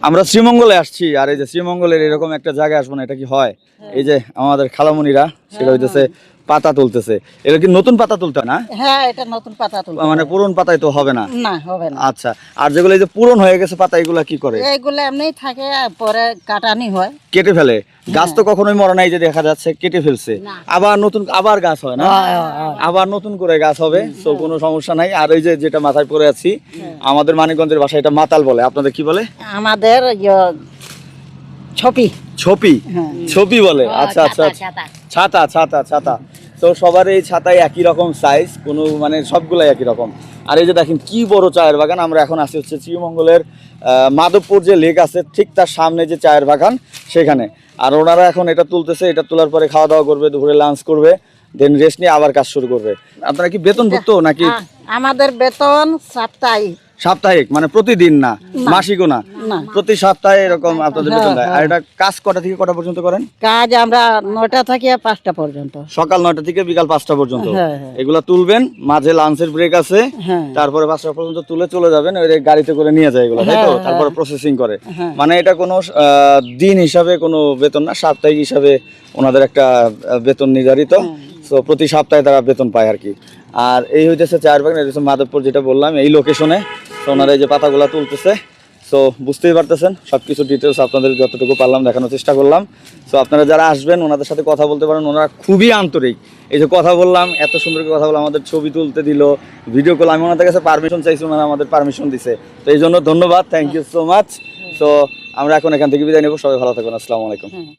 আমরা শ্রীমঙ্গলে আসছি, আর এই যে শ্রীমঙ্গলের এরকম একটা জায়গায় আসবো না, এটা কি হয়? এই যে আমাদের খালামণিরা সেটা হইতেছে পাতা তুলতেছে। এটা কি নতুন পাতা তুলতে হয় না? হ্যাঁ, এটা নতুন পাতা তুলতে মানে হয়। পুরন পাতায় তো হবে না। না, হবে না। আচ্ছা, আর যেগুলো এই যে পুরন হয়ে গেছে পাতা, এগুলা কি করে? এইগুলো এমনি থাকে, পরে কাটানি হয়। কেটে ফেলে। গাছ তো কখনোই মরে নাই, যে দেখা যাচ্ছে কেটে ফেলছে, না। আবার নতুন আবার গাছ হয় না, আবার নতুন করে গাছ হবে। তো কোনো সমস্যা নাই। আর ওই যে যেটা মাথায় পরে আছি, আমাদের মানিকগঞ্জের ভাষায় এটা মাতাল বলে, আপনাদের কি বলে? আমাদের ছপি। ছপি, হ্যাঁ। ছপি বলে। আচ্ছা আচ্ছা, ছাতা ছাতা ছাতা। তো সবার এই ছাতায় একই রকম সাইজ, কোনো মানে সবগুলাই একই রকম। আর এই যে দেখেন কি বড় চায়ের বাগান। আমরা এখন আসি হচ্ছে শ্রীমঙ্গলের মাধবপুর যে লেক আছে, ঠিক তার সামনে যে চায়ের বাগান সেখানে। আর ওনারা এখন এটা তুলতেছে, এটা তোলার পরে খাওয়া দাওয়া করবে, দুপুরে লাঞ্চ করবে, দেন রেস্ট নিয়ে আবার কাজ শুরু করবে। আপনারা কি বেতনভুক্ত নাকি? আমাদের বেতন সাপ্তাহিক। সাপ্তাহিক, মানে প্রতিদিন না, মাসিকও না, না। প্রতি সপ্তাহে এরকম আপনাদের বেতন দেয়। আর এটা কাজ কটা থেকে কটা পর্যন্ত করেন? কাজ আমরা 9টা থেকে 5টা পর্যন্ত। সকাল 9টা থেকে বিকাল 5টা পর্যন্ত। হ্যাঁ, হ্যাঁ। এগুলা তুলবেন, মাঝে লাঞ্চের ব্রেক আছে, হ্যাঁ। তারপরে 5টা পর্যন্ত তুলে চলে যাবেন, ওই গাড়িতে করে নিয়ে যায় এগুলো, তাই তো? হ্যাঁ, তারপরে হ্যাঁ। প্রসেসিং করে। হ্যাঁ। মানে এটা কোনো দিন হিসাবে কোনো বেতন না, সাপ্তাহিক হিসাবে ওনাদের একটা বেতন নির্ধারিত। তো প্রতি সপ্তাহে তারা বেতন পায় আর কি। আর এই হইতেছে চায়ের বাগান, এটা হচ্ছে মাধবপুর, যেটা বললাম এই লোকেশনে। তো ওনারা এই যে পাতাগুলা তুলতেছে, সো বুঝতেই পারতেছেন সবকিছু ডিটেলস আপনাদের যতটুকু পারলাম দেখানোর চেষ্টা করলাম। সো আপনারা যারা আসবেন ওনাদের সাথে কথা বলতে পারেন, ওনারা খুবই আন্তরিক। এই যে কথা বললাম, এত সুন্দর করে কথা বললাম, আমাদের ছবি তুলতে দিল, ভিডিও কল, আমি ওনাদের কাছে পারমিশন চাইছি, ওনারা আমাদের পারমিশন দিছে। তো এই জন্য ধন্যবাদ, thank you so much. So আমরা এখন এখান থেকে বিদায় নেবো। সবাই ভালো থাকবেন, আসসালামু আলাইকুম।